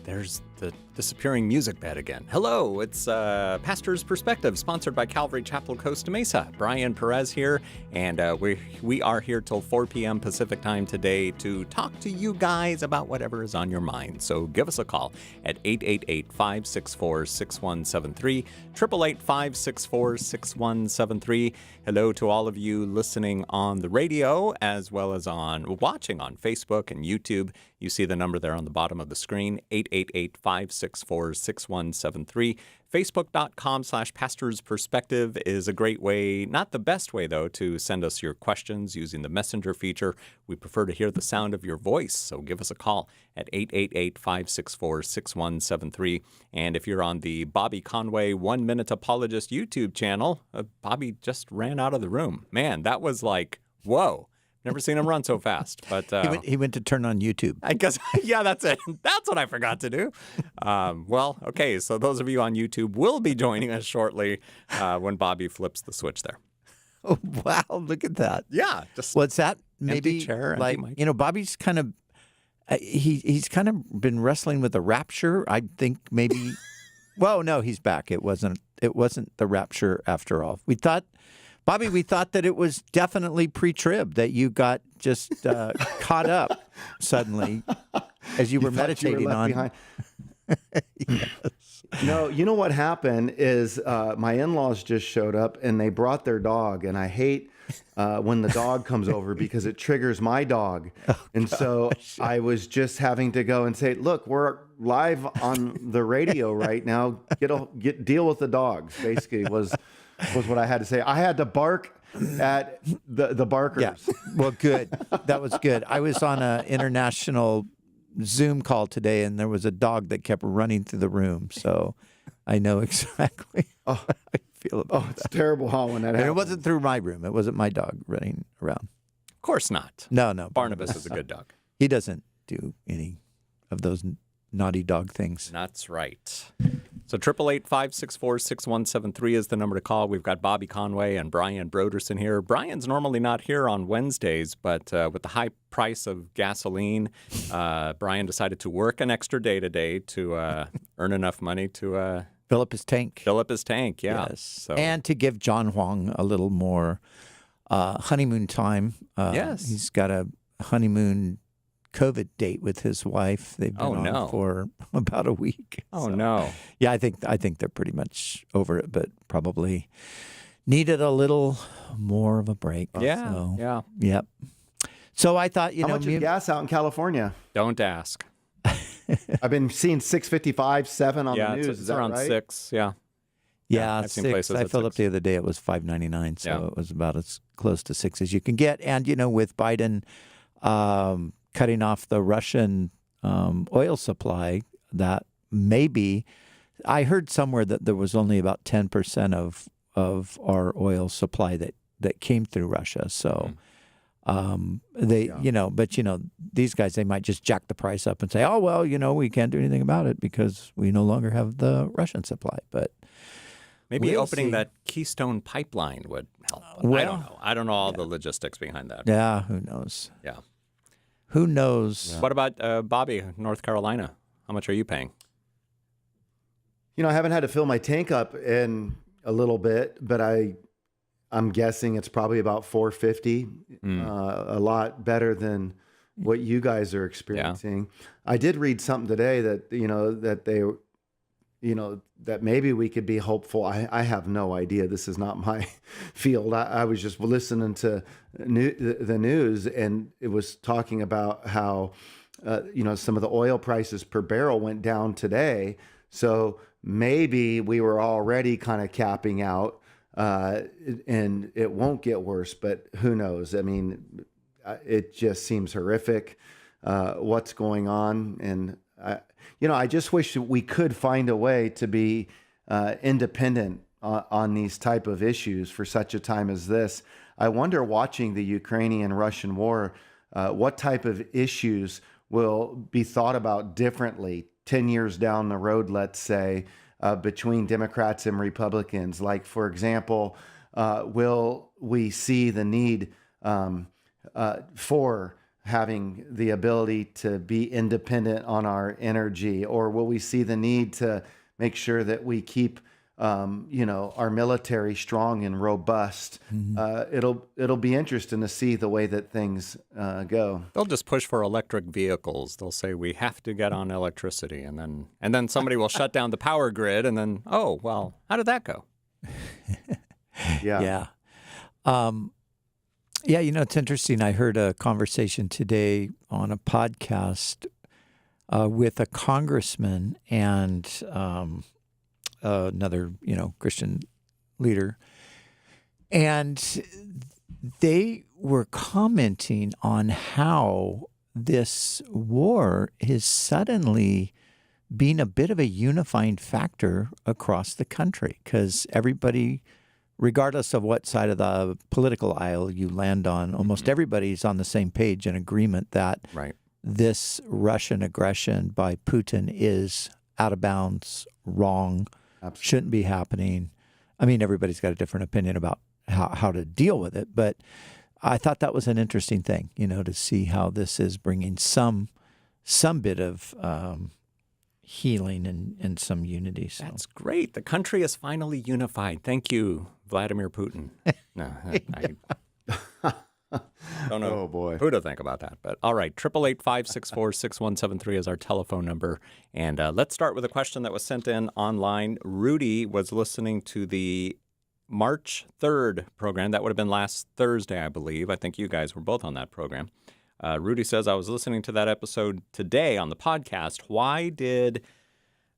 There's the disappearing music bed again. Hello, it's Pastor's Perspective, sponsored by Calvary Chapel, Costa Mesa. Brian Perez here, and we are here till 4 p.m. Pacific time today to talk to you guys about whatever is on your mind. So give us a call at 888-564-6173, 888-564-6173. Hello to all of you listening on the radio as well as watching on Facebook and YouTube. You see the number there on the bottom of the screen, 888-564-6173. Facebook.com/Pastor's Perspective is a great way, not the best way, though, to send us your questions using the messenger feature. We prefer to hear the sound of your voice, so give us a call at 888-564-6173. And if you're on the Bobby Conway 1 Minute Apologist YouTube channel, Bobby just ran out of the room. Man, that was like, whoa. Never seen him run so fast. But he went to turn on YouTube. I guess, yeah, that's it. That's what I forgot to do. Well, okay, so those of you on YouTube will be joining us shortly when Bobby flips the switch there. Oh, wow, look at that. Yeah. Just what's that? Maybe empty chair, like, empty mic. Bobby's kind of, he's kind of been wrestling with a rapture. I think maybe, well, no, he's back. It wasn't the rapture after all. Bobby, we thought that it was definitely pre-trib, that you got just caught up suddenly as you were meditating on. Yes. No, you know what happened is my in-laws just showed up and they brought their dog, and I hate when the dog comes over because it triggers my dog. So I was just having to go and say, look, we're live on the radio right now. Deal with the dogs, basically, was what I had to say. I had to bark at the barkers. Yeah. Well, good. That was good. I was on an international Zoom call today, and there was a dog that kept running through the room. So I know exactly how I feel about that. It's terrible how when that happens. And it wasn't through my room. It wasn't my dog running around. Of course not. No. Barnabas is a good dog. He doesn't do any of those naughty dog things. That's right. So 888-564-6173 is the number to call. We've got Bobby Conway and Brian Broderson here. Brian's normally not here on Wednesdays, but with the high price of gasoline, Brian decided to work an extra day today to earn enough money to fill up his tank. Yeah. Yes. So. And to give John Huang a little more honeymoon time. Yes. He's got a honeymoon COVID date with his wife. They've been on for about a week. Oh, no. Yeah, I think they're pretty much over it, but probably needed a little more of a break. Yeah, so, yeah. Yep. So I thought, How much is gas out in California? Don't ask. I've been seeing 6.55, 7 on the news. It's is that around right? 6, yeah. Yeah, I've seen 6. places I at filled 6. up the other day. It was $5.99, so Yeah. it was about as close to 6 as you can get. And, with Biden cutting off the Russian oil supply, that maybe I heard somewhere that there was only about 10% of our oil supply that came through Russia. So these guys, they might just jack the price up and say, oh, well, we can't do anything about it because we no longer have the Russian supply. But maybe we'll opening see. that Keystone pipeline would help. Well, I don't know. I don't know all the logistics behind that. Yeah, who knows? Yeah. Who knows? What about Bobby, North Carolina? How much are you paying? I haven't had to fill my tank up in a little bit, but I'm guessing it's probably about $4.50, a lot better than what you guys are experiencing. Yeah. I did read something today that, that maybe we could be hopeful. I have no idea. This is not my field. I was just listening to the news, and it was talking about how, some of the oil prices per barrel went down today. So maybe we were already kind of capping out, and it won't get worse, but who knows? I mean, it just seems horrific, what's going on. And I just wish we could find a way to be independent on these type of issues for such a time as this. I wonder, watching the Ukrainian-Russian war, what type of issues will be thought about differently 10 years down the road, let's say, between Democrats and Republicans. Like, for example, will we see the need for having the ability to be independent on our energy, or will we see the need to make sure that we keep our military strong and robust? It'll be interesting to see the way that things go. They'll just push for electric vehicles. They'll say we have to get on electricity, and then somebody will shut down the power grid, and then how did that go? Yeah. Yeah, it's interesting. I heard a conversation today on a podcast with a congressman and another, Christian leader. And they were commenting on how this war is suddenly being a bit of a unifying factor across the country, because everybody, regardless of what side of the political aisle you land on, almost everybody's on the same page in agreement that this Russian aggression by Putin is out of bounds, wrong, shouldn't be happening. I mean, everybody's got a different opinion about how to deal with it, but I thought that was an interesting thing, to see how this is bringing some bit of healing and some unity. So. That's great. The country is finally unified. Thank you, Vladimir Putin. No, I don't know who to think about that. But all right, 888-564-6173 is our telephone number. And let's start with a question that was sent in online. Rudy was listening to the March 3rd program. That would have been last Thursday, I believe. I think you guys were both on that program. Rudy says, I was listening to that episode today on the podcast. Why did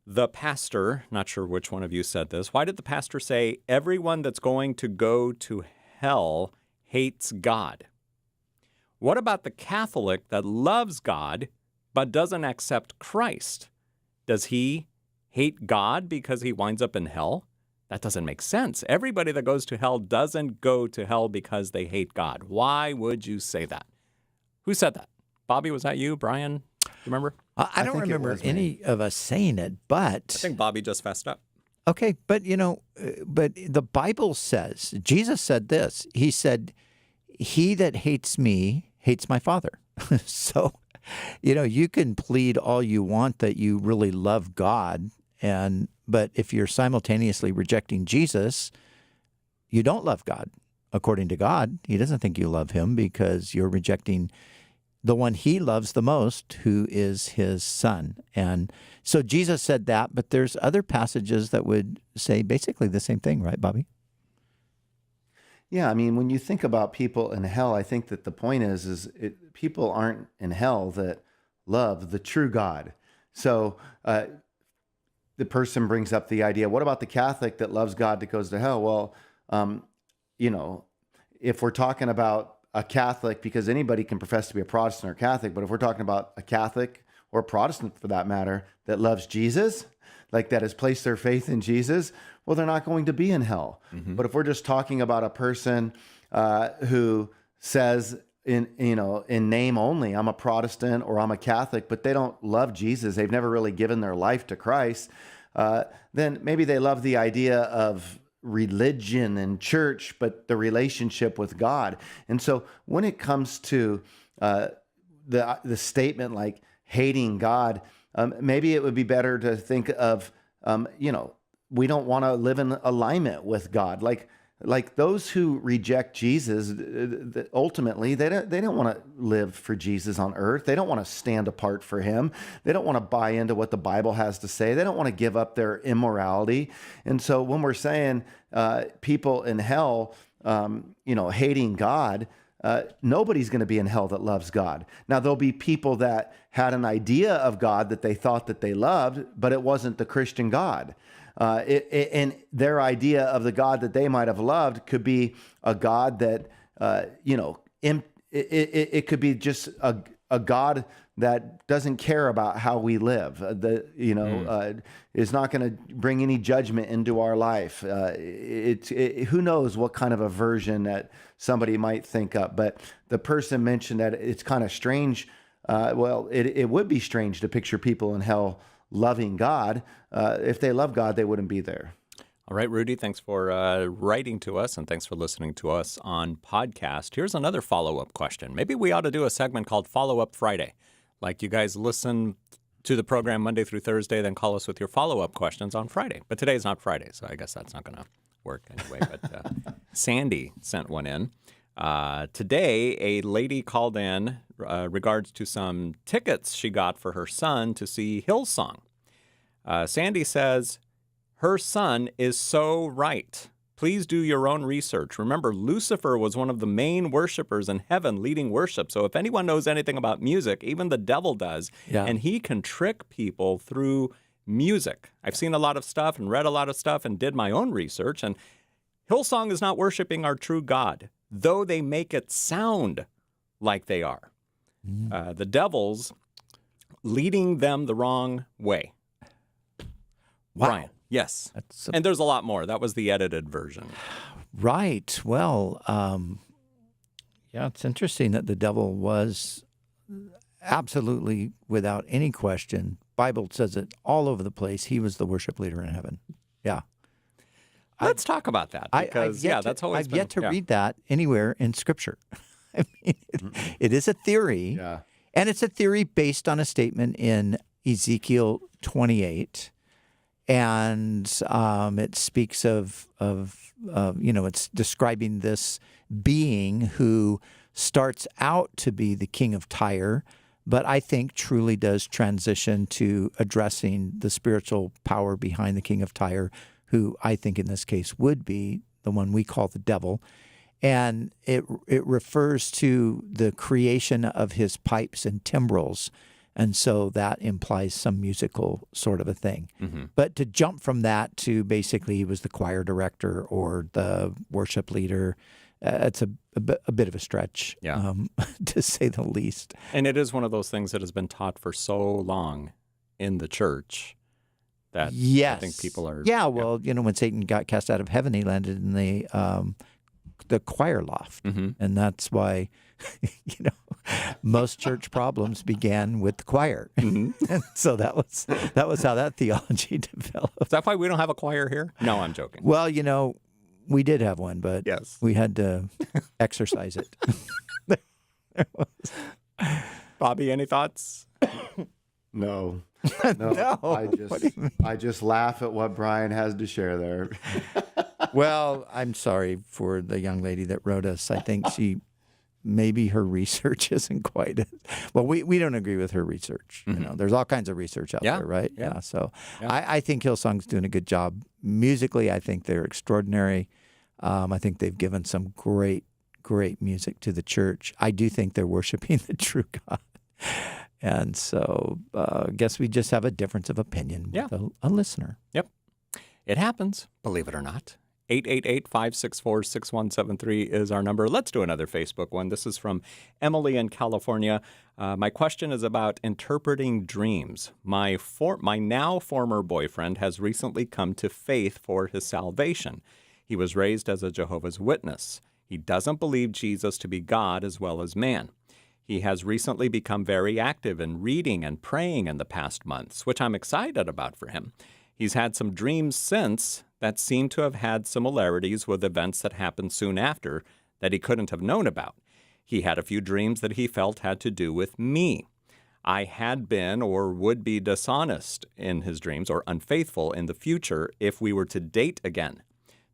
the pastor, not sure which one of you said this, why did the pastor say everyone that's going to go to hell hates God? What about the Catholic that loves God but doesn't accept Christ? Does he hate God because he winds up in hell? That doesn't make sense. Everybody that goes to hell doesn't go to hell because they hate God. Why would you say that? Who said that? Bobby, was that you? Brian? Do you remember? I don't remember any of us saying it, but... I think Bobby just fessed up. Okay, but but the Bible says, Jesus said this. He said, he that hates me hates my Father. So, you can plead all you want that you really love God, but if you're simultaneously rejecting Jesus, you don't love God. According to God, he doesn't think you love him because you're rejecting the one he loves the most, who is his son. And so Jesus said that, but there's other passages that would say basically the same thing, right, Bobby? Yeah, I mean, when you think about people in hell, I think that the point is people aren't in hell that love the true God. So the person brings up the idea, what about the Catholic that loves God that goes to hell? Well, if we're talking about a Catholic, because anybody can profess to be a Protestant or Catholic, but if we're talking about a Catholic or a Protestant for that matter that loves Jesus, like that has placed their faith in Jesus, well, they're not going to be in hell. Mm-hmm. But if we're just talking about a person who says in name only, I'm a Protestant or I'm a Catholic, but they don't love Jesus, they've never really given their life to Christ, then maybe they love the idea of religion and church, but the relationship with God. And so when it comes to the statement like hating God, maybe it would be better to think of, we don't want to live in alignment with God. Like those who reject Jesus, ultimately, they don't want to live for Jesus on earth. They don't want to stand apart for him. They don't want to buy into what the Bible has to say. They don't want to give up their immorality. And so when we're saying people in hell, hating God, nobody's going to be in hell that loves God. Now, there'll be people that had an idea of God that they thought that they loved, but it wasn't the Christian God. And their idea of the God that they might have loved could be a God that, it could be just a God that doesn't care about how we live, is not going to bring any judgment into our life. Who knows what kind of a version that somebody might think up. But the person mentioned that it's kind of strange. It would be strange to picture people in hell loving God. If they love God, they wouldn't be there. All right, Rudy, thanks for writing to us, and thanks for listening to us on podcast. Here's another follow-up question. Maybe we ought to do a segment called Follow-Up Friday. Like you guys listen to the program Monday through Thursday, then call us with your follow-up questions on Friday. But today's not Friday, so I guess that's not going to work anyway. But Sandy sent one in. Today, a lady called in regards to some tickets she got for her son to see Hillsong. Sandy says, her son is so right. Please do your own research. Remember, Lucifer was one of the main worshipers in heaven leading worship. So if anyone knows anything about music, even the devil does. Yeah. And he can trick people through music. I've seen a lot of stuff and read a lot of stuff and did my own research. And Hillsong is not worshiping our true God, though they make it sound like they are. The devil's leading them the wrong way. Wow. Brian. Yes. And there's a lot more. That was the edited version. Right. Well, yeah, it's interesting that the devil was absolutely, without any question, Bible says it all over the place, he was the worship leader in heaven. Yeah. Let's talk about that because, that's always I've yet to read that anywhere in Scripture. I mean, it is a theory, and it's a theory based on a statement in Ezekiel 28. And it speaks of it's describing this being who starts out to be the king of Tyre, but I think truly does transition to addressing the spiritual power behind the king of Tyre, who I think in this case would be the one we call the devil. And it refers to the creation of his pipes and timbrels. And so that implies some musical sort of a thing. Mm-hmm. But to jump from that to basically he was the choir director or the worship leader, it's a bit of a stretch, to say the least. And it is one of those things that has been taught for so long in the church that I think people are... Yeah, well, when Satan got cast out of heaven, he landed in the choir loft. Mm-hmm. And that's why... most church problems began with the choir. Mm-hmm. And so that was how that theology developed. Is that why we don't have a choir here? No, I'm joking. Well, we did have one, but we had to exercise it. Bobby, any thoughts? No. No. I just laugh at what Brian has to share there. Well, I'm sorry for the young lady that wrote us. I think maybe her research isn't quite well. We don't agree with her research. Mm-hmm. There's all kinds of research out there, right? Yeah. So I think Hillsong's doing a good job musically. I think they're extraordinary. I think they've given some great music to the church. I do think they're worshiping the true God. And so I guess we just have a difference of opinion with a listener. Yep. It happens, believe it or not. 888-564-6173 is our number. Let's do another Facebook one. This is from Emily in California. My question is about interpreting dreams. My now former boyfriend has recently come to faith for his salvation. He was raised as a Jehovah's Witness. He doesn't believe Jesus to be God as well as man. He has recently become very active in reading and praying in the past months, which I'm excited about for him. He's had some dreams since that seem to have had similarities with events that happened soon after that he couldn't have known about. He had a few dreams that he felt had to do with me. I had been or would be dishonest in his dreams or unfaithful in the future if we were to date again.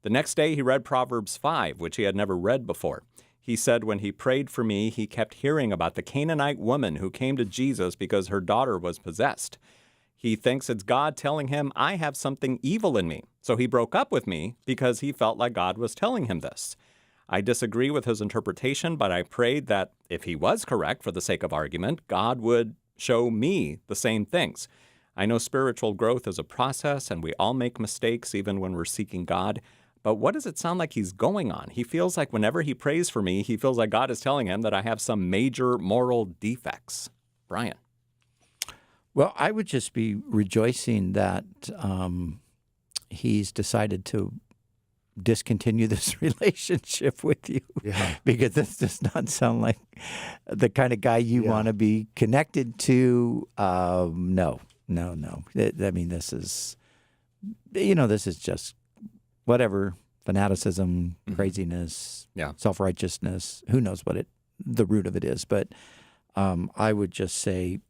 The next day he read Proverbs 5, which he had never read before. He said when he prayed for me, he kept hearing about the Canaanite woman who came to Jesus because her daughter was possessed. He thinks it's God telling him, I have something evil in me. So he broke up with me because he felt like God was telling him this. I disagree with his interpretation, but I prayed that if he was correct for the sake of argument, God would show me the same things. I know spiritual growth is a process and we all make mistakes even when we're seeking God. But what does it sound like he's going on? He feels like whenever he prays for me, he feels like God is telling him that I have some major moral defects. Brian. Well, I would just be rejoicing that he's decided to discontinue this relationship with you, because this does not sound like the kind of guy you want to be connected to. No. I mean, this is just whatever, fanaticism, craziness, self-righteousness, who knows what the root of it is. But I would just say,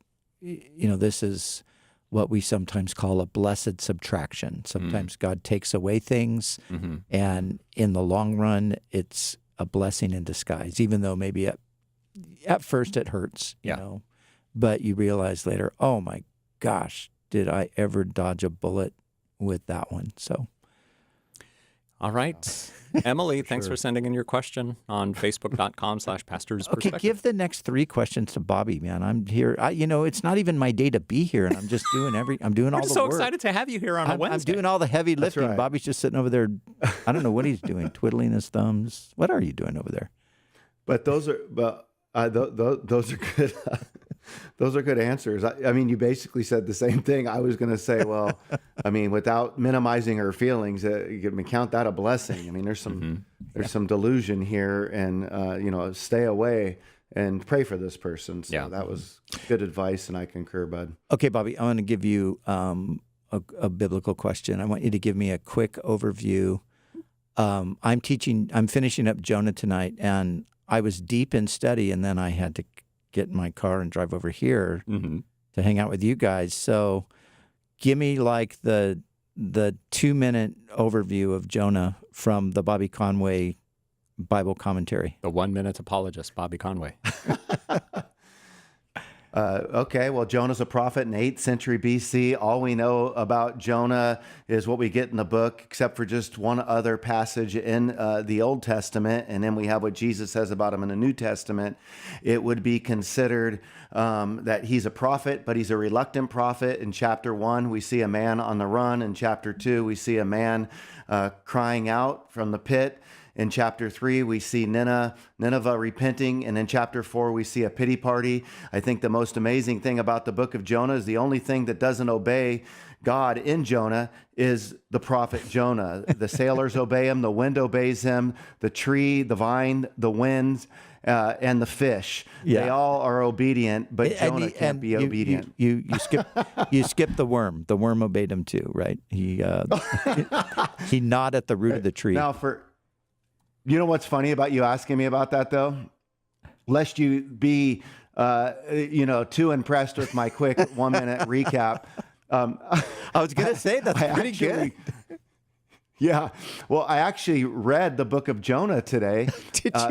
this is what we sometimes call a blessed subtraction. Sometimes God takes away things, and in the long run, it's a blessing in disguise, even though maybe at first it hurts, you know. But you realize later, oh my gosh, did I ever dodge a bullet with that one? So, all right. Emily, thanks for sending in your question on facebook.com/pastors. Okay, give the next 3 questions to Bobby, man. I'm here. It's not even my day to be here, and I'm just doing all the work. We're so excited to have you here on a Wednesday. I'm doing all the heavy lifting. right. Bobby's just sitting over there. I don't know what he's doing, twiddling his thumbs. What are you doing over there? But those are good. Those are good answers. I mean, you basically said the same thing. I was going to say, well, I mean, without minimizing her feelings, you can count that a blessing. I mean, there's some delusion here, and stay away and pray for this person. So that was good advice, and I concur, bud. Okay, Bobby, I want to give you a biblical question. I want you to give me a quick overview. I'm finishing up Jonah tonight, and I was deep in study, and then I had to get in my car and drive over here to hang out with you guys. So give me like the 2-minute overview of Jonah from the Bobby Conway Bible commentary. The 1 Minute Apologist, Bobby Conway. Okay, well, Jonah's a prophet in 8th century BC. All we know about Jonah is what we get in the book, except for just one other passage in the Old Testament, and then we have what Jesus says about him in the New Testament. It would be considered that he's a prophet, but he's a reluctant prophet. In chapter 1, we see a man on the run. In chapter 2, we see a man crying out from the pit. In chapter 3, we see Nineveh repenting. And in chapter 4, we see a pity party. I think the most amazing thing about the book of Jonah is the only thing that doesn't obey God in Jonah is the prophet Jonah. The sailors obey him. The wind obeys him. The tree, the vine, the winds, and the fish. Yeah. They all are obedient, but Jonah can't be obedient. You skip the worm. The worm obeyed him too, right? He gnawed at the root of the tree. Now, you know what's funny about you asking me about that, though? Lest you be, too impressed with my quick 1-minute recap. I was going to say that's pretty good. Yeah. Well, I actually read the book of Jonah today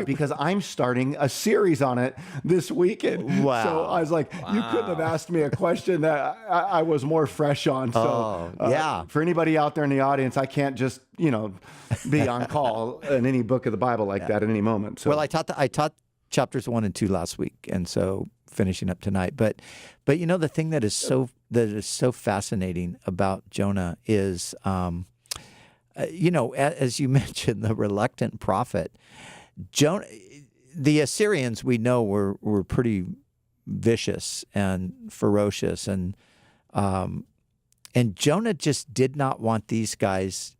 because I'm starting a series on it this weekend. Wow. So I was like, you couldn't have asked me a question that I was more fresh on. So for anybody out there in the audience, I can't just, be on call in any book of the Bible like that at any moment. So. Well, I taught chapters 1 and 2 last week, and so finishing up tonight. But the thing that is so fascinating about Jonah is as you mentioned, the reluctant prophet, Jonah, the Assyrians we know were pretty vicious and ferocious, and Jonah just did not want these guys.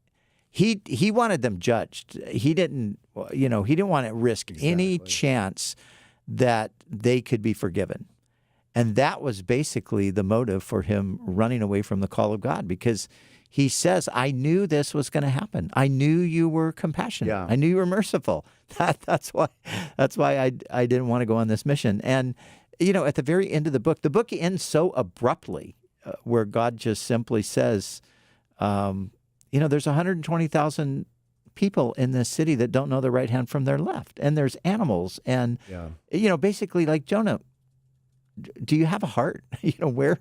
He wanted them judged. He didn't want to risk any chance that they could be forgiven. And that was basically the motive for him running away from the call of God, because he says, I knew this was going to happen. I knew you were compassionate. Yeah. I knew you were merciful. That's why I didn't want to go on this mission. And, at the very end of the book ends so abruptly, where God just simply says, there's 120,000 people in this city that don't know their right hand from their left. And there's animals. And, basically like Jonah, do you have a heart? Where?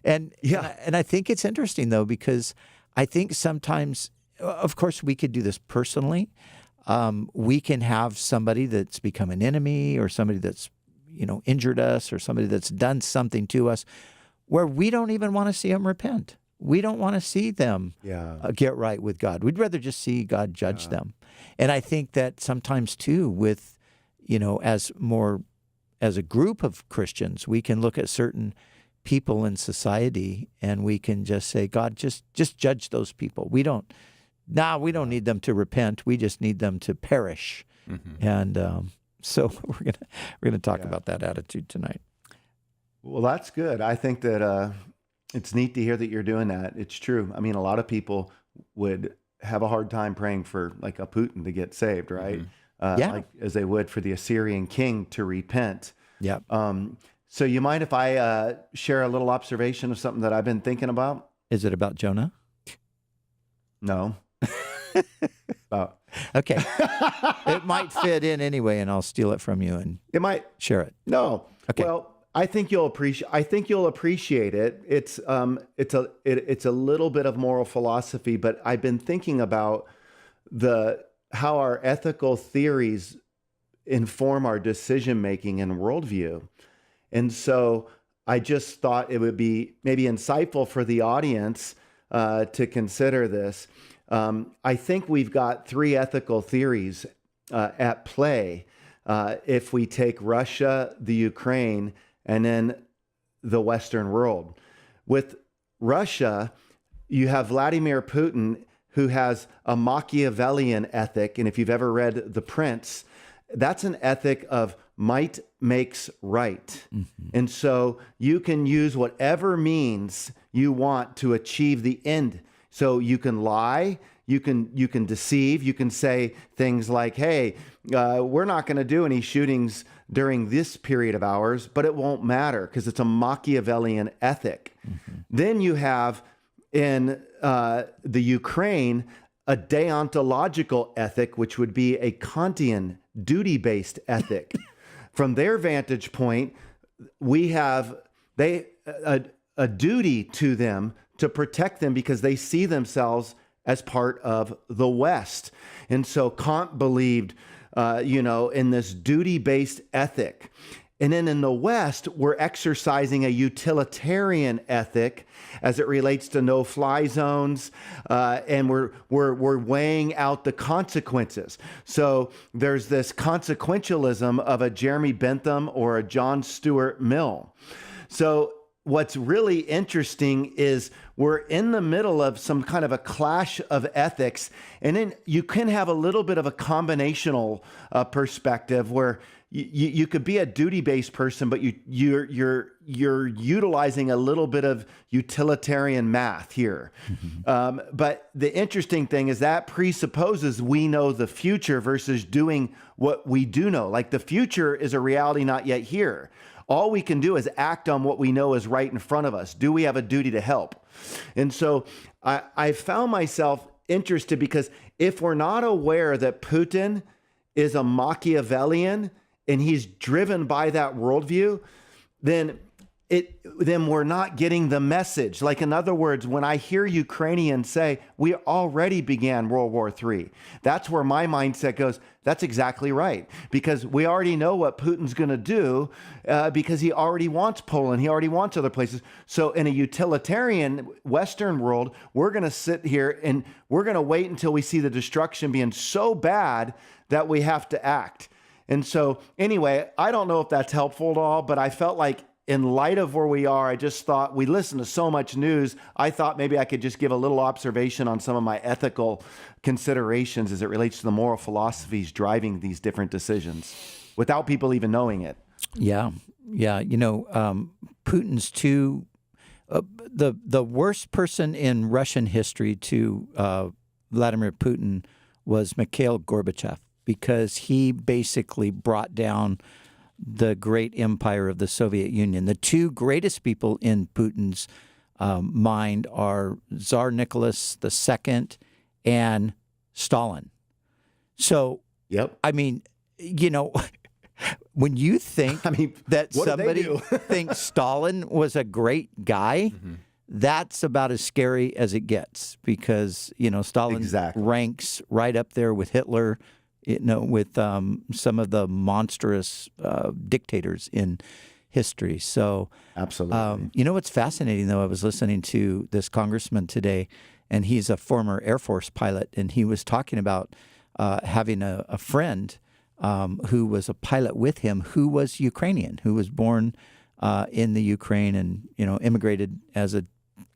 And I think it's interesting, though, because I think sometimes, of course, we could do this personally. We can have somebody that's become an enemy, or somebody that's, injured us, or somebody that's done something to us where we don't even want to see them repent. We don't want to see them get right with God. We'd rather just see God judge them. And I think that sometimes, too, with, as a group of Christians, we can look at certain people in society and we can just say, God, just judge those people. We don't need them to repent. We just need them to perish. Mm-hmm. And so we're gonna talk about that attitude tonight. Well, that's good. I think that it's neat to hear that you're doing that. It's true. I mean, a lot of people would have a hard time praying for like a Putin to get saved, right? Yeah. Like as they would for the Assyrian king to repent. Yeah. So you mind if I share a little observation of something that I've been thinking about? Is it about Jonah? No. About Okay. It might fit in anyway, and I'll steal it from you and it might share it. no. Okay. Well, I think you'll appreciate it. It's a little bit of moral philosophy, but I've been thinking about how our ethical theories inform our decision making and worldview. And so I just thought it would be maybe insightful for the audience to consider this. I think we've got three ethical theories at play if we take Russia, the Ukraine, and then the Western world. With Russia, you have Vladimir Putin, who has a Machiavellian ethic. And if you've ever read The Prince, that's an ethic of might makes right. Mm-hmm. And so you can use whatever means you want to achieve the end. So you can lie, you can deceive, you can say things like, hey, we're not going to do any shootings during this period of hours, but it won't matter because it's a Machiavellian ethic. Mm-hmm. Then you have in the Ukraine a deontological ethic, which would be a Kantian duty-based ethic. From their vantage point, we have a duty to them to protect them because they see themselves as part of the West. And so Kant believed, in this duty-based ethic. And then in the West, we're exercising a utilitarian ethic as it relates to no-fly zones, and we're weighing out the consequences. So there's this consequentialism of a Jeremy Bentham or a John Stuart Mill. So what's really interesting is we're in the middle of some kind of a clash of ethics, and then you can have a little bit of a combinational perspective where you could be a duty-based person, but you're utilizing a little bit of utilitarian math here. Mm-hmm. But the interesting thing is that presupposes we know the future versus doing what we do know. Like the future is a reality not yet here. All we can do is act on what we know is right in front of us. Do we have a duty to help? And so I found myself interested because if we're not aware that Putin is a Machiavellian and he's driven by that worldview, then we're not getting the message. Like, in other words, when I hear Ukrainians say, we already began World War III, that's where my mindset goes, that's exactly right. Because we already know what Putin's going to do because he already wants Poland. He already wants other places. So in a utilitarian Western world, we're going to sit here and we're going to wait until we see the destruction being so bad that we have to act. And so anyway, I don't know if that's helpful at all, but I felt like in light of where we are, I just thought we listen to so much news. I thought maybe I could just give a little observation on some of my ethical considerations as it relates to the moral philosophies driving these different decisions without people even knowing it. Yeah. Yeah. Putin's the worst person in Russian history to Vladimir Putin was Mikhail Gorbachev, because he basically brought down the great empire of the Soviet Union. The two greatest people in Putin's mind are Tsar Nicholas II and Stalin. So, yep. I mean, when you think that somebody thinks Stalin was a great guy, mm-hmm. that's about as scary as it gets, because, Stalin ranks right up there with Hitler, with some of the monstrous dictators in history. So, absolutely. What's fascinating, though, I was listening to this congressman today, and he's a former Air Force pilot, and he was talking about having a friend who was a pilot with him who was Ukrainian, who was born in the Ukraine and, immigrated as a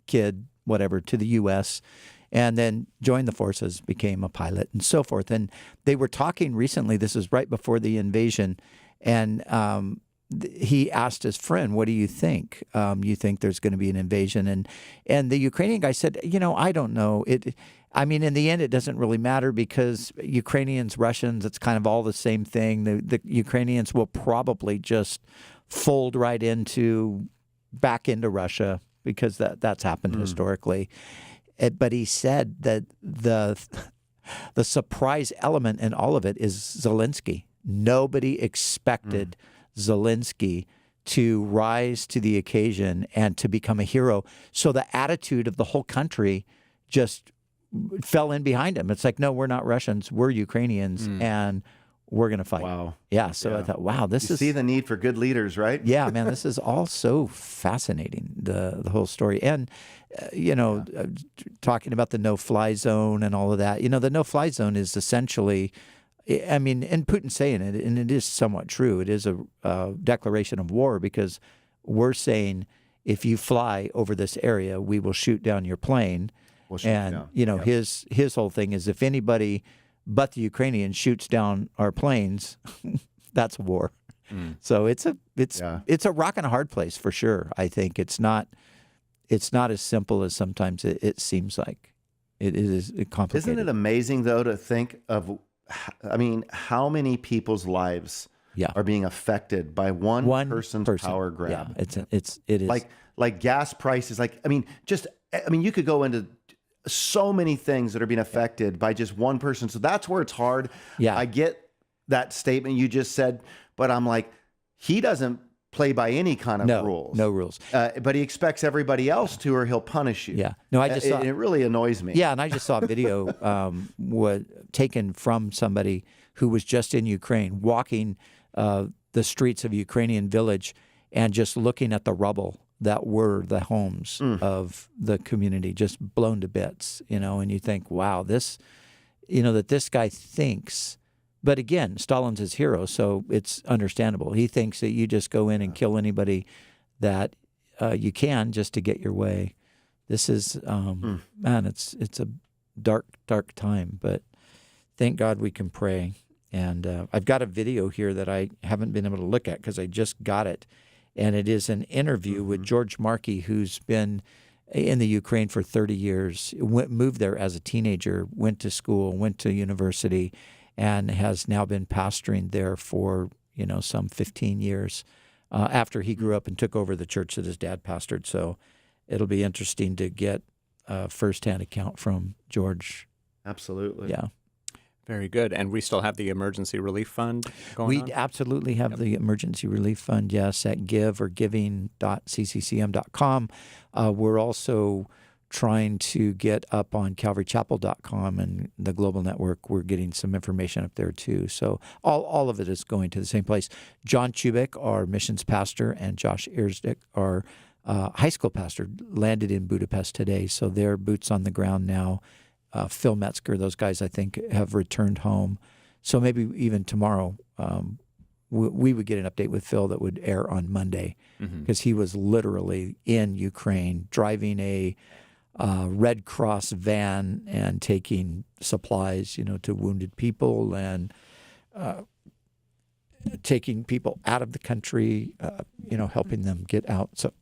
kid, to the U.S., and then joined the forces, became a pilot, and so forth. And they were talking recently, this is right before the invasion, and he asked his friend, "What do you think? You think there's going to be an invasion?" And the Ukrainian guy said, I don't know. In the end, it doesn't really matter because Ukrainians, Russians, it's kind of all the same thing. The Ukrainians will probably just fold right back into Russia because that's happened historically. But he said that the surprise element in all of it is Zelensky. Nobody expected Zelensky to rise to the occasion and to become a hero. So the attitude of the whole country just fell in behind him. It's like, no, we're not Russians. We're Ukrainians, and we're going to fight. Wow. Yeah. So I thought, wow, you see the need for good leaders, right? Yeah, man, this is all so fascinating, the whole story. And, talking about the no-fly zone and all of that, the no-fly zone is essentially, and Putin's saying it, and it is somewhat true. It is a declaration of war because we're saying if you fly over this area, we will shoot down your plane. His whole thing is if anybody but the Ukrainians shoots down our planes, that's war. So it's a rock and a hard place for sure. I think it's not as simple as sometimes it seems like. It is complicated. Isn't it amazing though to think of? How many people's lives are being affected by one person's power grab? Yeah, it is like gas prices. You could go into so many things that are being affected by just one person. So that's where it's hard. Yeah. I get that statement you just said, but I'm like, he doesn't play by any kind of rules. No rules. But he expects everybody else to, or he'll punish you. Yeah. No, I just saw, it really annoys me. Yeah, and I just saw a video taken from somebody who was just in Ukraine, walking the streets of a Ukrainian village and just looking at the rubble that were the homes of the community, just blown to bits, and you think, wow, that this guy thinks, but again, Stalin's his hero, so it's understandable. He thinks that you just go in and kill anybody that you can just to get your way. This is, man, it's a dark, dark time, but thank God we can pray. And I've got a video here that I haven't been able to look at because I just got it. And it is an interview with George Markey, who's been in the Ukraine for 30 years, moved there as a teenager, went to school, went to university, and has now been pastoring there for, some 15 years after he grew up and took over the church that his dad pastored. So it'll be interesting to get a firsthand account from George. Absolutely. Yeah. Very good. And we still have the emergency relief fund going on? We absolutely have the emergency relief fund, yes, at giving.cccm.com. We're also trying to get up on calvarychapel.com and the Global Network. We're getting some information up there too. So all of it is going to the same place. John Chubik, our missions pastor, and Josh Ersdick, our high school pastor, landed in Budapest today. So they're boots on the ground now. Phil Metzger, those guys, I think, have returned home. So maybe even tomorrow we would get an update with Phil that would air on Monday because he was literally in Ukraine driving a Red Cross van and taking supplies, to wounded people and taking people out of the country, helping them get out. So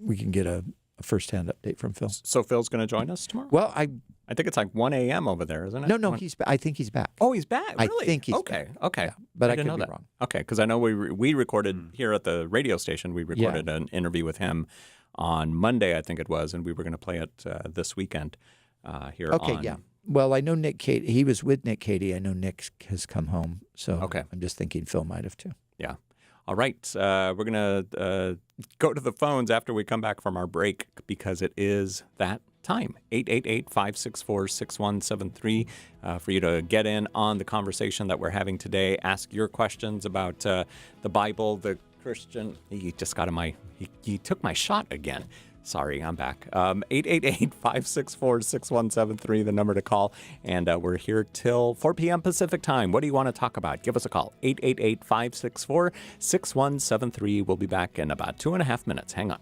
we can get a firsthand update from Phil. So Phil's going to join us tomorrow? Well, I think it's like 1 a.m. over there, isn't it? No, I think he's back. Oh, he's back? Really? I think he's back. Okay. Yeah, but I didn't could know be that. wrong. Okay, because I know we recorded here at the radio station, we recorded an interview with him on Monday, I think it was, and we were going to play it this weekend here on. Okay, yeah. Well, I know Nick Cady. He was with Nick Cady. I know Nick has come home, so I'm just thinking Phil might have too. Yeah. All right. We're going to go to the phones after we come back from our break because it is that time. 888-564-6173 for you to get in on the conversation that we're having today. Ask your questions about the Bible, the Christian. He just got he took my shot again. Sorry, I'm back. 888-564-6173, the number to call. And we're here till 4 p.m. Pacific time. What do you want to talk about? Give us a call. 888-564-6173. We'll be back in about 2.5 minutes. Hang on.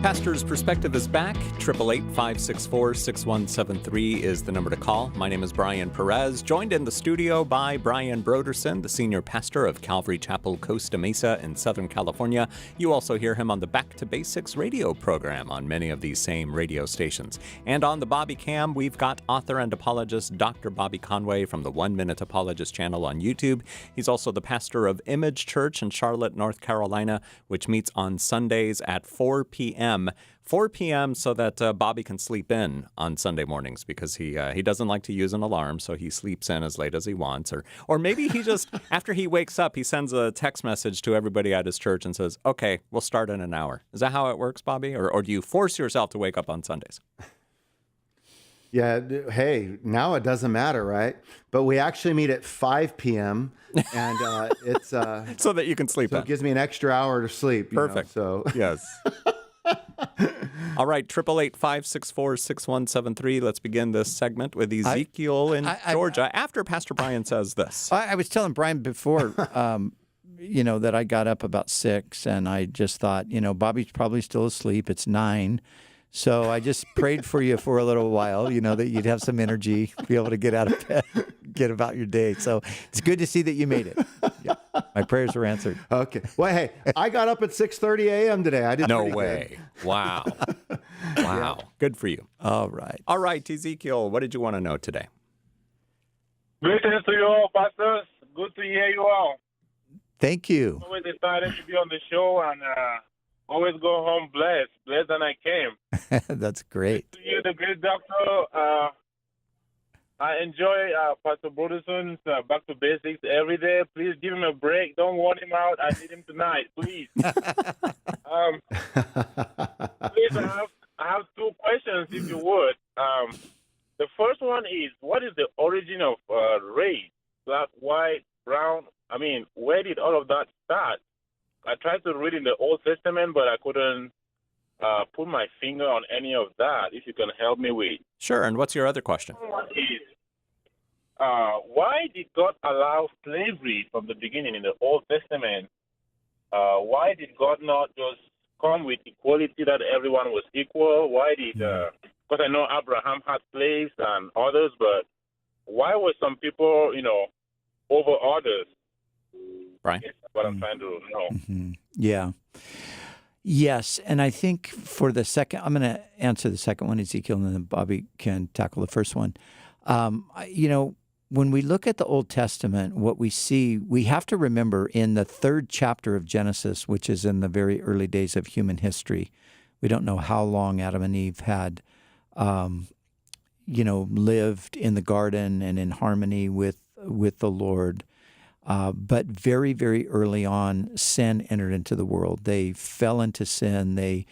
Pastor's Perspective is back. 888-564-6173 is the number to call. My name is Brian Perez, joined in the studio by Brian Broderson, the senior pastor of Calvary Chapel, Costa Mesa in Southern California. You also hear him on the Back to Basics radio program on many of these same radio stations. And on the Bobby Cam, we've got author and apologist Dr. Bobby Conway from the 1 Minute Apologist channel on YouTube. He's also the pastor of Image Church in Charlotte, North Carolina, which meets on Sundays at 4 p.m. 4 p.m. so that Bobby can sleep in on Sunday mornings because he doesn't like to use an alarm, so he sleeps in as late as he wants. Or maybe he just, after he wakes up, he sends a text message to everybody at his church and says, okay, we'll start in an hour. Is that how it works, Bobby? Or do you force yourself to wake up on Sundays? Yeah, hey, now it doesn't matter, right? But we actually meet at 5 p.m. and it's so that you can sleep so in. it gives me an extra hour to sleep. Perfect. So yes. All right, 888-564-6173. Let's begin this segment with Ezekiel in Georgia after Pastor Brian says this. I was telling Brian before, that I got up about 6 and I just thought, Bobby's probably still asleep. It's 9. So I just prayed for you for a little while, that you'd have some energy, be able to get out of bed, get about your day. So it's good to see that you made it. Yeah. My prayers were answered. Okay. Well, hey, I got up at 6:30 a.m. today. I did No pretty way. good. Wow. Wow. Good for you. All right. All right, Ezekiel, what did you want to know today? Greetings to you all, pastors. Good to hear you all. Thank you. Always excited to be on the show and always go home blessed than I came. That's great. To you, the great doctor. I enjoy Pastor Broderson's Back to Basics every day. Please give him a break. Don't want him out. I need him tonight, please. Please, I have 2 questions, if you would. The first one is, what is the origin of race? Black, white, brown? I mean, where did all of that start? I tried to read in the Old Testament, but I couldn't put my finger on any of that, if you can help me with. Sure, and what's your other question? Why did God allow slavery from the beginning in the Old Testament? Why did God not just come with equality that everyone was equal? Why did, because I know Abraham had slaves and others, but why were some people, over others? Brian? That's what I'm trying to know. Mm-hmm. Yeah. Yes, and I think for the second, I'm going to answer the second one, Ezekiel, and then Bobby can tackle the first one. When we look at the Old Testament, what we see, we have to remember in the 3rd chapter of Genesis, which is in the very early days of human history, we don't know how long Adam and Eve had, lived in the garden and in harmony with the Lord. But very, very early on, sin entered into the world. They fell into sin. They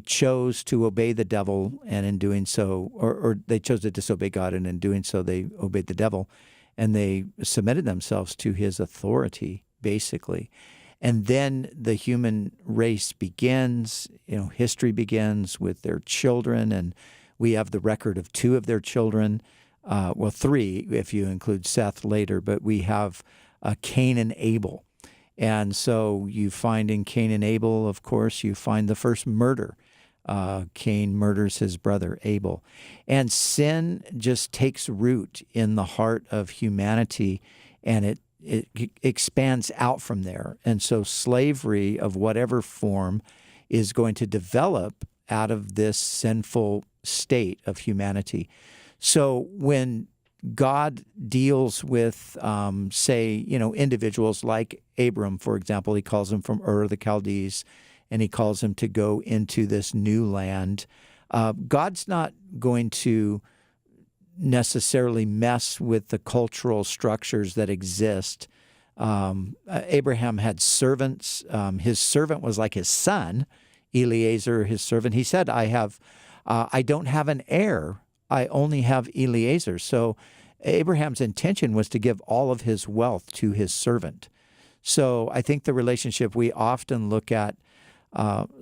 chose to obey the devil, and in doing so, or they chose to disobey God, and in doing so, they obeyed the devil, and they submitted themselves to his authority, basically. And then the human race begins. History begins with their children, and we have the record of 2 of their children. 3 if you include Seth later, but we have Cain and Abel. And so you find in Cain and Abel, of course, you find the first murder. Cain murders his brother Abel. And sin just takes root in the heart of humanity, and it expands out from there. And so slavery of whatever form is going to develop out of this sinful state of humanity. So when God deals with, individuals like Abram, for example. He calls him from Ur of the Chaldees, and he calls him to go into this new land. God's not going to necessarily mess with the cultural structures that exist. Abraham had servants. His servant was like his son, Eliezer, his servant. He said, I don't have an heir. I only have Eliezer. So Abraham's intention was to give all of his wealth to his servant. So I think the relationship, we often look at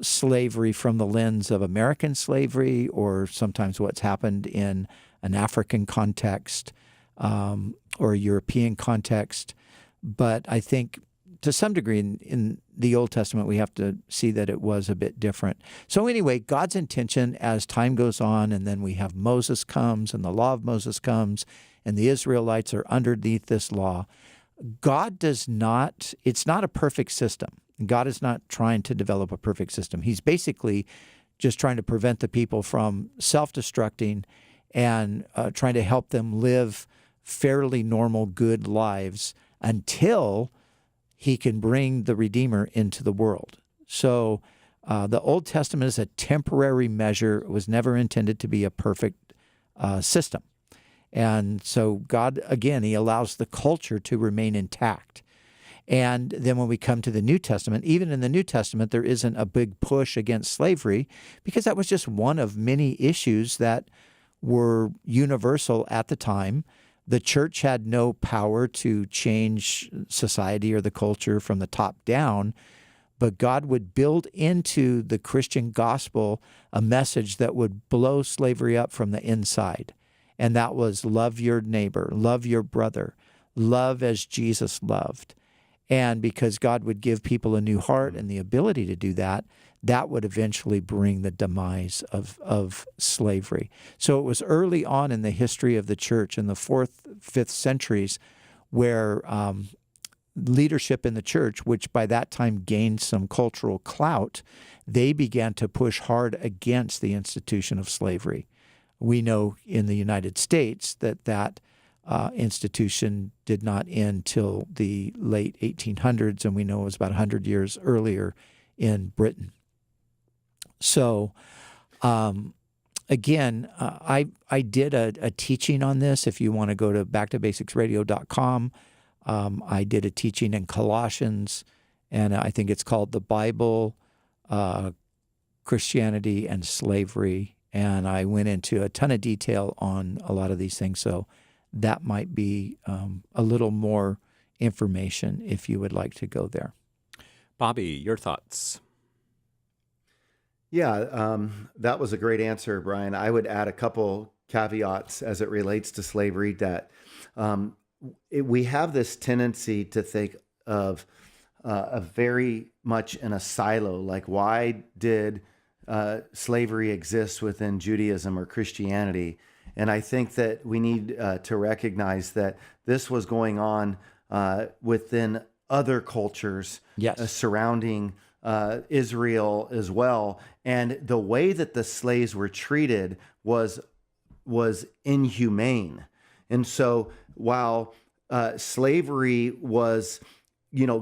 slavery from the lens of American slavery, or sometimes what's happened in an African context or a European context. But I think to some degree in the Old Testament, we have to see that it was a bit different. So anyway, God's intention as time goes on, and then we have Moses comes, and the law of Moses comes, and the Israelites are underneath this law. God does not, it's not a perfect system. God is not trying to develop a perfect system. He's basically just trying to prevent the people from self-destructing and trying to help them live fairly normal, good lives until he can bring the Redeemer into the world. So the Old Testament is a temporary measure. It was never intended to be a perfect system. And so God, again, he allows the culture to remain intact. And then when we come to the New Testament, even in the New Testament, there isn't a big push against slavery because that was just one of many issues that were universal at the time. The church had no power to change society or the culture from the top down, but God would build into the Christian gospel a message that would blow slavery up from the inside. And that was love your neighbor, love your brother, love as Jesus loved. And because God would give people a new heart and the ability to do that, that would eventually bring the demise of slavery. So it was early on in the history of the church in the 4th, 5th centuries where leadership in the church, which by that time gained some cultural clout, they began to push hard against the institution of slavery. We know in the United States that institution did not end till the late 1800s, and we know it was about 100 years earlier in Britain. So, again, I did a teaching on this. If you want to go to backtobasicsradio.com, I did a teaching in Colossians, and I think it's called The Bible, Christianity, and Slavery. And I went into a ton of detail on a lot of these things. So that might be a little more information if you would like to go there. Bobby, your thoughts? Yeah, that was a great answer, Brian. I would add a couple caveats as it relates to slavery that we have this tendency to think of very much in a silo, like why did slavery exist within Judaism or Christianity? And I think that we need to recognize that this was going on within other cultures surrounding Israel as well. And the way that the slaves were treated was inhumane. And so while slavery was,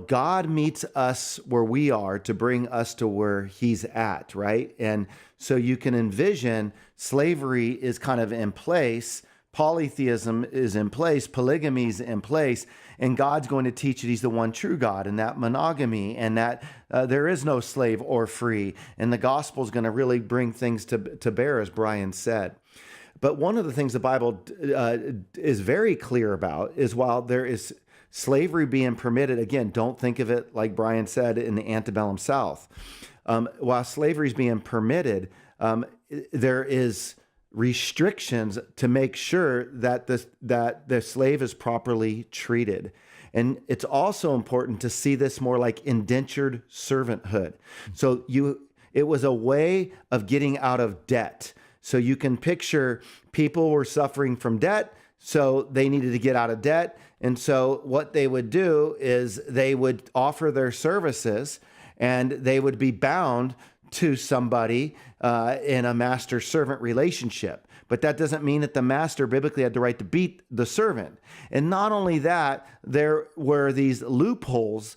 God meets us where we are to bring us to where he's at, right? And so you can envision slavery is kind of in place, polytheism is in place, polygamy is in place, and God's going to teach that he's the one true God, and that monogamy, and that there is no slave or free, and the gospel is going to really bring things to bear, as Brian said. But one of the things the Bible is very clear about is while there is slavery being permitted, again, don't think of it like Brian said in the antebellum South. While slavery is being permitted, there is restrictions to make sure that the slave is properly treated. And it's also important to see this more like indentured servanthood. So it was a way of getting out of debt. So you can picture people were suffering from debt, so they needed to get out of debt. And so what they would do is they would offer their services, and they would be bound to somebody in a master-servant relationship. But that doesn't mean that the master biblically had the right to beat the servant. And not only that, there were these loopholes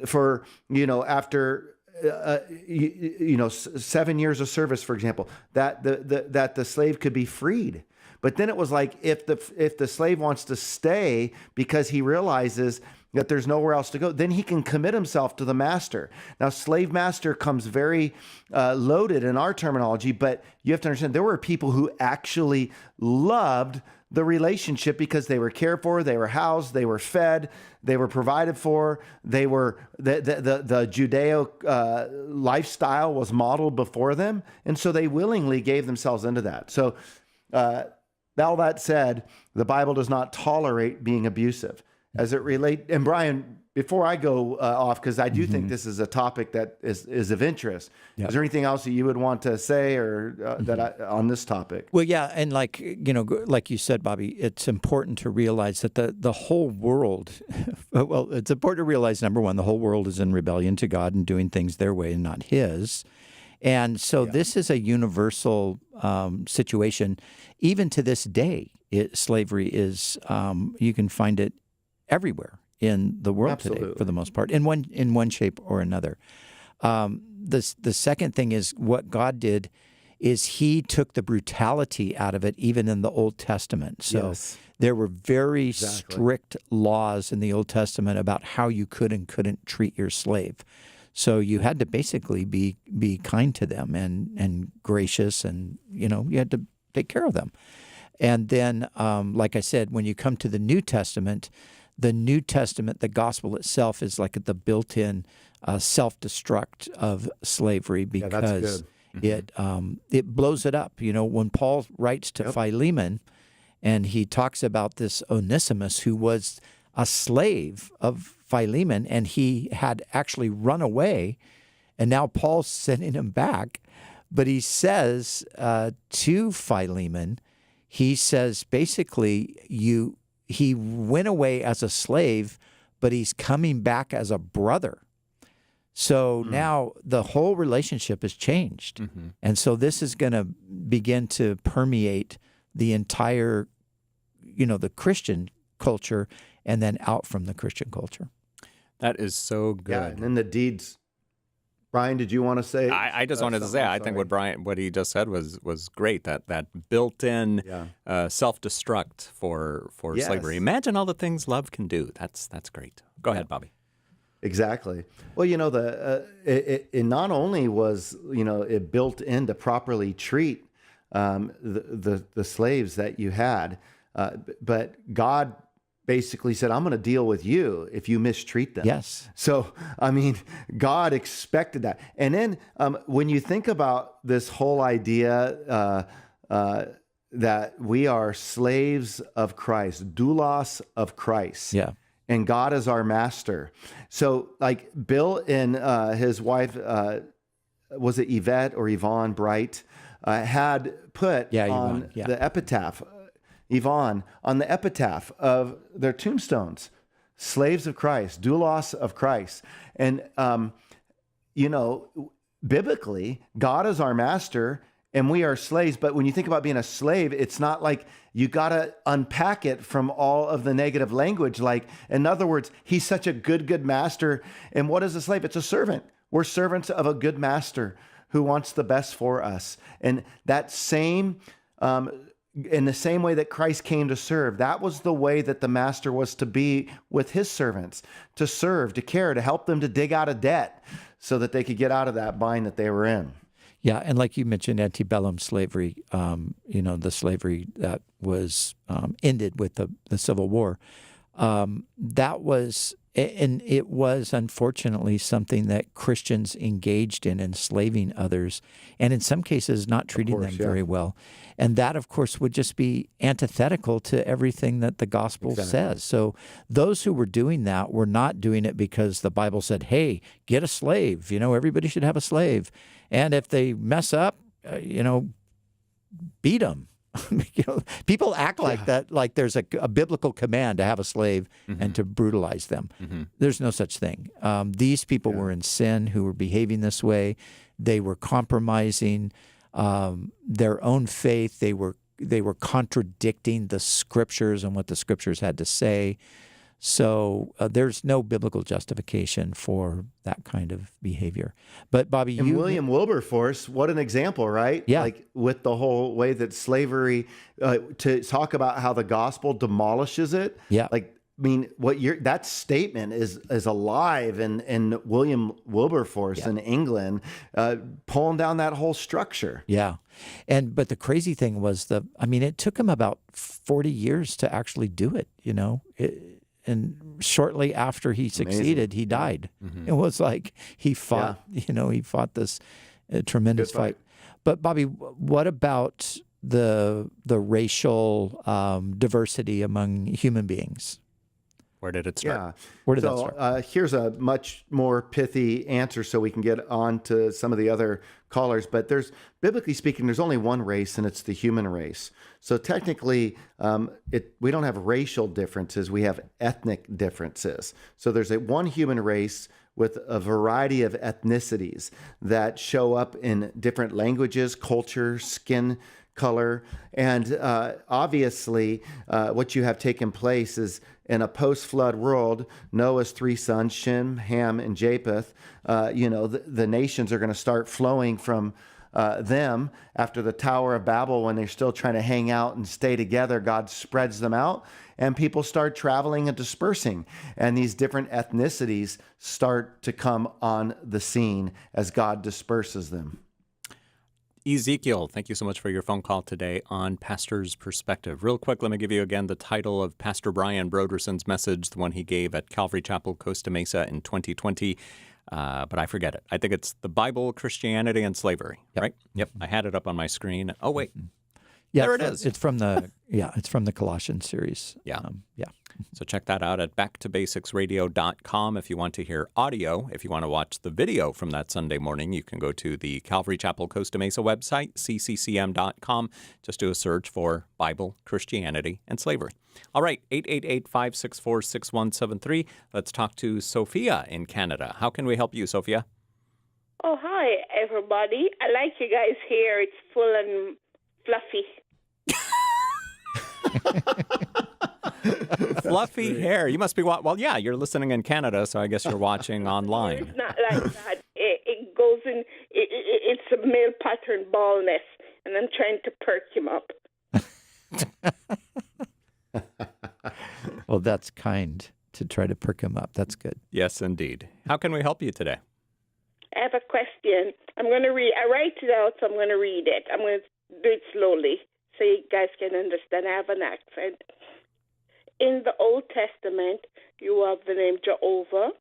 for, after 7 years of service, for example, that the slave could be freed. But then it was like if the slave wants to stay because he realizes that there's nowhere else to go, then he can commit himself to the master. Now, slave master comes very loaded in our terminology, but you have to understand there were people who actually loved the relationship because they were cared for, they were housed, they were fed, they were provided for, they were the Judeo lifestyle was modeled before them, and so they willingly gave themselves into that. So all that said, the Bible does not tolerate being abusive. As it relates, and Brian before I go off, because I do think this is a topic that is of interest. Is there anything else that you would want to say or on this topic? Well, yeah, and like you said, Bobby, it's important to realize that the whole world. Well, it's important to realize, number one, the whole world is in rebellion to God and doing things their way and not His. And so this is a universal situation. Even to this day, slavery is, you can find it everywhere in the world today, for the most part, in one shape or another. The second thing is what God did is He took the brutality out of it, even in the Old Testament. So there were very strict laws in the Old Testament about how you could and couldn't treat your slave. So you had to basically be kind to them and gracious, and you had to take care of them. And then, like I said, when you come to the New Testament, the gospel itself is like the built-in self-destruct of slavery, because it blows it up. When Paul writes to Philemon, and he talks about this Onesimus, who was a slave of Philemon, and he had actually run away, and now Paul's sending him back. But he says to Philemon, he says basically, he went away as a slave, but he's coming back as a brother. So now the whole relationship has changed. And so this is going to begin to permeate the entire, the Christian culture, and then out from the Christian culture. That is so good. Yeah, and then the deeds. Brian, did you want to say? I just wanted to say, I think what he just said was great. That built-in self-destruct for slavery. Imagine all the things love can do. That's great. Go ahead, Bobby. Exactly. Well, it not only was it built in to properly treat the slaves that you had, but God basically said, I'm going to deal with you if you mistreat them. Yes. So, God expected that. And then when you think about this whole idea that we are slaves of Christ, doulos of Christ, and God is our master. So like Bill and his wife, was it Yvette or Yvonne Bright, had put on the epitaph, Yvonne, on the epitaph of their tombstones, slaves of Christ, doulos of Christ. And, biblically, God is our master and we are slaves. But when you think about being a slave, it's not like you got to unpack it from all of the negative language. Like, in other words, he's such a good master. And what is a slave? It's a servant. We're servants of a good master who wants the best for us. And that same, in the same way that Christ came to serve, that was the way that the master was to be with his servants, to serve, to care, to help them to dig out of debt so that they could get out of that bind that they were in. Yeah, and like you mentioned, antebellum slavery, the slavery that was ended with the Civil War, that was, and it was unfortunately something that Christians engaged in, enslaving others, and in some cases not treating them very well. And that, of course, would just be antithetical to everything that the gospel says. So those who were doing that were not doing it because the Bible said, hey, get a slave. Everybody should have a slave. And if they mess up, beat them. People act like that, like there's a biblical command to have a slave and to brutalize them. There's no such thing. These people were in sin who were behaving this way. They were compromising their own faith. They were contradicting the scriptures and what the scriptures had to say. So there's no biblical justification for that kind of behavior. But Bobby, William Wilberforce, what an example, right? Yeah. Like with the whole way that slavery, to talk about how the gospel demolishes it. Yeah. Like, that statement is alive in William Wilberforce in England, pulling down that whole structure. Yeah. But the crazy thing was it took him about 40 years to actually do it, and shortly after he succeeded, he died. It was like he fought, he fought this tremendous fight. But Bobby, what about the racial diversity among human beings? Where did it start? Yeah. Where did that start? Here's a much more pithy answer so we can get on to some of the other callers. But biblically speaking, there's only one race, and it's the human race. So technically, we don't have racial differences. We have ethnic differences. So there's one human race with a variety of ethnicities that show up in different languages, culture, skin color. And obviously, what you have taken place is in a post-flood world, Noah's three sons, Shem, Ham, and Japheth, the nations are going to start flowing from them. After the Tower of Babel, when they're still trying to hang out and stay together, God spreads them out, and people start traveling and dispersing. And these different ethnicities start to come on the scene as God disperses them. Ezekiel, thank you so much for your phone call today on Pastor's Perspective. Real quick, let me give you again the title of Pastor Brian Broderson's message, the one he gave at Calvary Chapel, Costa Mesa in 2020. But I forget it. I think it's the Bible, Christianity, and Slavery, right? Yep. I had it up on my screen. Oh, wait. Yeah, there it is. It's from the Colossians series. Yeah. Yeah. So check that out at backtobasicsradio.com if you want to hear audio. If you want to watch the video from that Sunday morning, you can go to the Calvary Chapel Costa Mesa website, cccm.com. Just do a search for Bible, Christianity, and Slavery. All right, 888-564-6173. Let's talk to Sophia in Canada. How can we help you, Sophia? Oh, hi, everybody. I like you guys' hair. It's full and fluffy. Fluffy hair. You must be, well, yeah, you're listening in Canada, so I guess you're watching online. It's not like that. It goes in, it's a male pattern baldness, and I'm trying to perk him up. Well, that's kind to try to perk him up. That's good. Yes, indeed. How can we help you today? I have a question. I'm going to I write it out, so I'm going to read it. I'm going to do it slowly so you guys can understand. I have an accent. In the Old Testament, you have the name Jehovah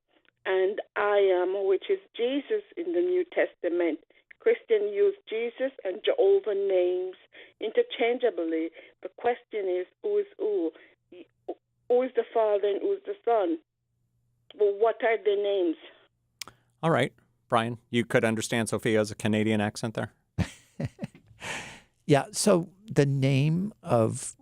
and I am, which is Jesus in the New Testament. Christians use Jesus and Jehovah names interchangeably. The question is, who is who? Who is the Father and who is the Son? Well, what are their names? All right. Brian, you could understand Sophia's Canadian accent there? Yeah, so the name of,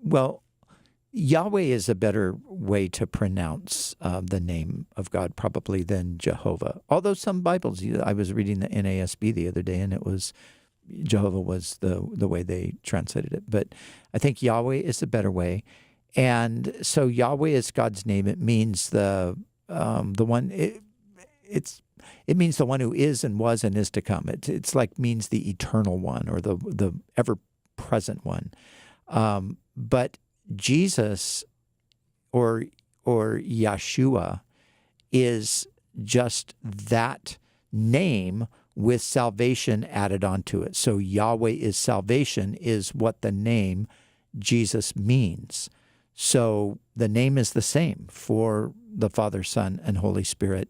Yahweh is a better way to pronounce the name of God probably than Jehovah. Although some Bibles, I was reading the NASB the other day, and it was Jehovah was the way they translated it. But I think Yahweh is a better way. And so Yahweh is God's name. It means the one. It means the one who is and was and is to come. It's like means the eternal one or the ever present one. But Jesus or Yeshua is just that name with salvation added onto it. So Yahweh is salvation is what the name Jesus means. So the name is the same for the Father, Son, and Holy Spirit.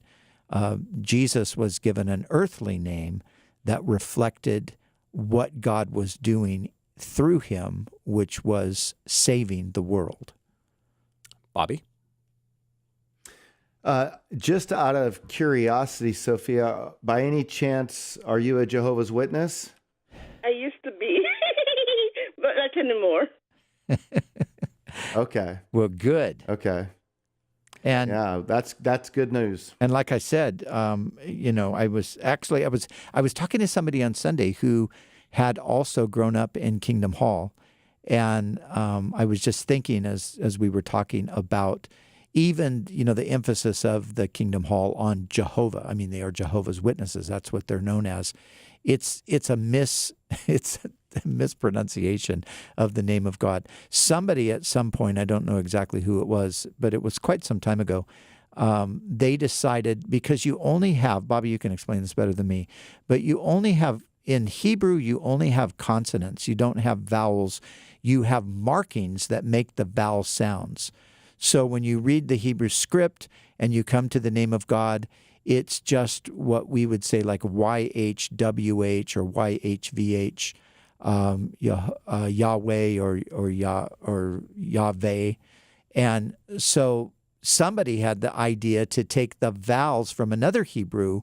Jesus was given an earthly name that reflected what God was doing through him, which was saving the world. Bobby? Just out of curiosity, Sophia, by any chance, are you a Jehovah's Witness? I used to be, but not anymore. Okay. Well, good. Okay. And yeah, that's good news. And like I said, I was talking to somebody on Sunday who had also grown up in Kingdom Hall, and I was just thinking as we were talking about even the emphasis of the Kingdom Hall on Jehovah. I mean, they are Jehovah's Witnesses. That's what they're known as. It's a mispronunciation of the name of God. Somebody at some point, I don't know exactly who it was, but it was quite some time ago, they decided, because you only have, Bobby, you can explain this better than me, but you only have, in Hebrew, you only have consonants. You don't have vowels. You have markings that make the vowel sounds. So when you read the Hebrew script and you come to the name of God, it's just what we would say like YHWH or YHVH, Yahweh or Yahweh. And so somebody had the idea to take the vowels from another Hebrew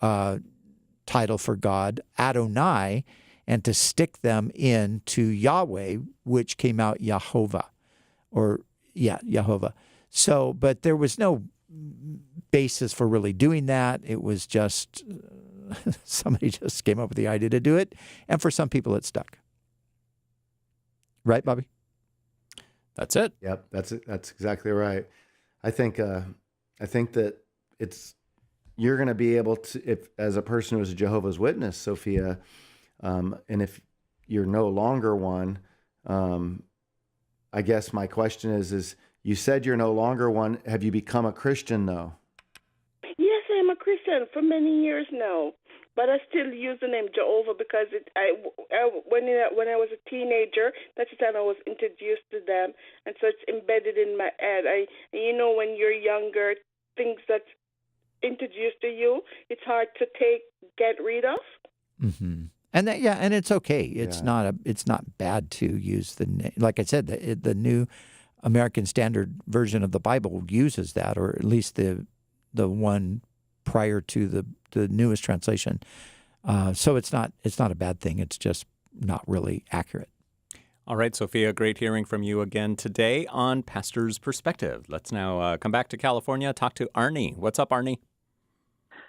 title for God, Adonai, and to stick them into Yahweh, which came out Yehovah, Yehovah. So, but there was no basis for really doing that. It was just somebody just came up with the idea to do it, and for some people it stuck. Right, Bobby? That's it. Yep, that's it. That's exactly right. I think that you're going to be able to, if as a person who is a Jehovah's Witness, Sophia, and if you're no longer one, I guess my question is you said you're no longer one. Have you become a Christian though? Yes, I'm a Christian for many years now, but I still use the name Jehovah because when I was a teenager, that's the time I was introduced to them, and so it's embedded in my head. When you're younger, things that's introduced to you, it's hard to get rid of. Mm-hmm. And and it's okay. It's not bad to use the name. Like I said, the New American Standard Version of the Bible uses that, or at least the one prior to the newest translation. So it's not a bad thing. It's just not really accurate. All right, Sophia, great hearing from you again today on Pastor's Perspective. Let's now come back to California, talk to Arnie. What's up, Arnie?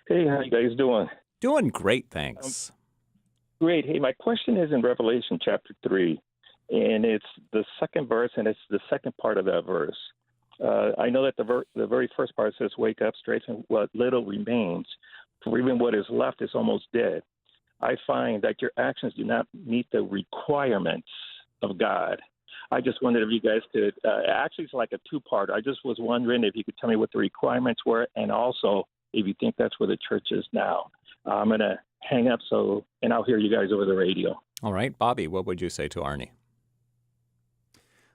Hey, how you guys doing? Doing great, thanks. Great. Hey, my question is in Revelation chapter 3, and it's the second verse, and it's the second part of that verse. I know that the very first part says, "Wake up, straighten what little remains, for even what is left is almost dead." I find that your actions do not meet the requirements of God. I just wondered if you guys could, actually it's like a two-part. I just was wondering if you could tell me what the requirements were, and also if you think that's where the church is now. I'm going to hang up, and I'll hear you guys over the radio. All right, Bobby, what would you say to Arnie?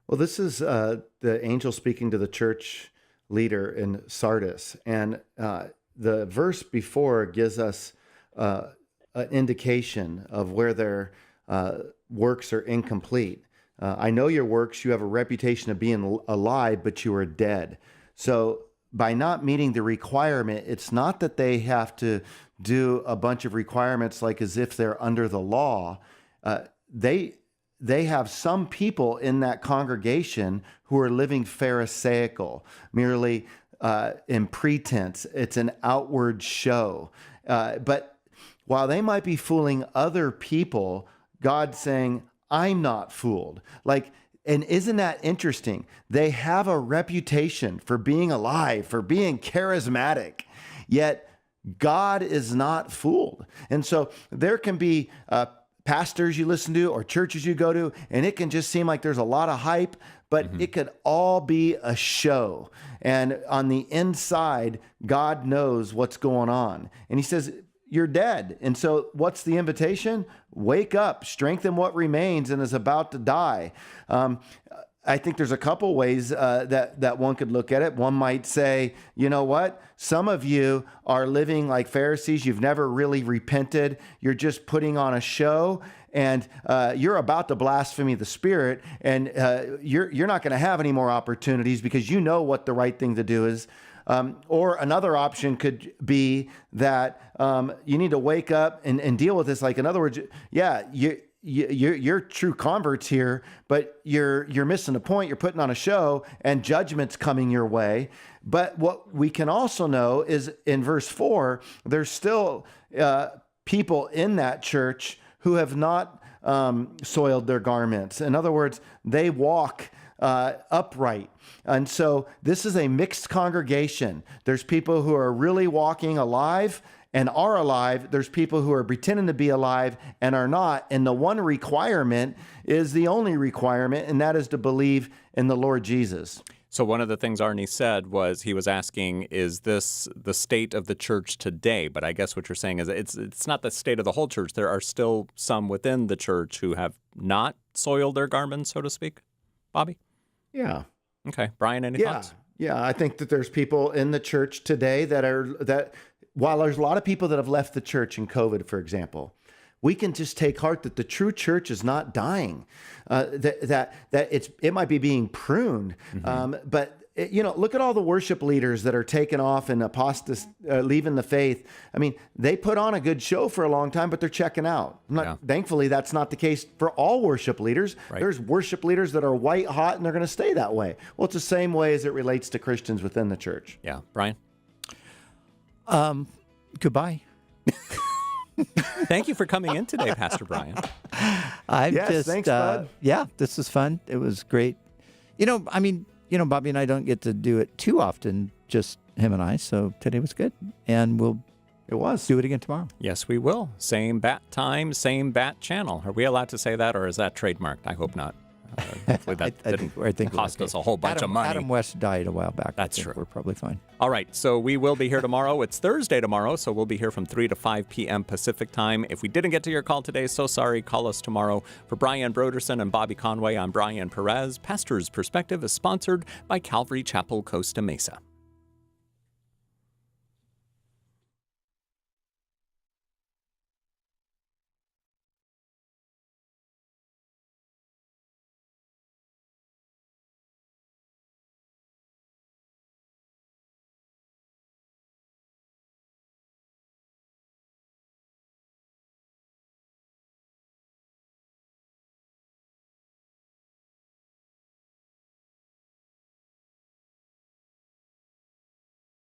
Well, this is the angel speaking to the church leader in Sardis. And the verse before gives us an indication of where their works are incomplete. I know your works, you have a reputation of being alive, but you are dead. So by not meeting the requirement, it's not that they have to do a bunch of requirements like as if they're under the law. They have some people in that congregation who are living pharisaical, merely in pretense. It's an outward show. But while they might be fooling other people, God's saying, I'm not fooled. And isn't that interesting? They have a reputation for being alive, for being charismatic, yet God is not fooled. And so there can be pastors you listen to or churches you go to, and it can just seem like there's a lot of hype, but it could all be a show. And on the inside, God knows what's going on. And he says, you're dead. And so what's the invitation? Wake up, strengthen what remains and is about to die. I think there's a couple ways that one could look at it. One might say, you know what? Some of you are living like Pharisees. You've never really repented. You're just putting on a show, and you're about to blaspheme the Spirit, and you're not going to have any more opportunities because you know what the right thing to do is. Or another option could be that you need to wake up and deal with this. Like, in other words, you're true converts here, but you're missing the point. You're putting on a show, and judgment's coming your way. But what we can also know is in verse 4, there's still people in that church who have not soiled their garments. In other words, they walk upright. And so this is a mixed congregation. There's people who are really walking alive and are alive. There's people who are pretending to be alive and are not. And the one requirement is the only requirement, and that is to believe in the Lord Jesus. So one of the things Arnie said was he was asking, is this the state of the church today? But I guess what you're saying is it's not the state of the whole church. There are still some within the church who have not soiled their garments, so to speak. Bobby? Yeah. Okay. Brian, any thoughts? Yeah, I think that there's people in the church today that while there's a lot of people that have left the church in COVID, for example, we can just take heart that the true church is not dying, that it might be being pruned, but look at all the worship leaders that are taken off and leaving the faith. I mean, they put on a good show for a long time, but they're checking out. Thankfully, that's not the case for all worship leaders. Right. There's worship leaders that are white hot and they're going to stay that way. Well, it's the same way as it relates to Christians within the church. Yeah. Brian? Goodbye. Thank you for coming in today, Pastor Brian. Thanks, bud. Yeah, this was fun. It was great. Bobby and I don't get to do it too often, just him and I. So today was good. And we'll do it again tomorrow. Yes, we will. Same bat time, same bat channel. Are we allowed to say that, or is that trademarked? I hope not. Hopefully that didn't cost us a whole bunch of money. Adam West died a while back. That's true. We're probably fine. All right, so we will be here tomorrow. It's Thursday tomorrow, so we'll be here from 3 to 5 p.m. Pacific time. If we didn't get to your call today, so sorry. Call us tomorrow. For Brian Broderson and Bobby Conway, I'm Brian Perez. Pastor's Perspective is sponsored by Calvary Chapel, Costa Mesa.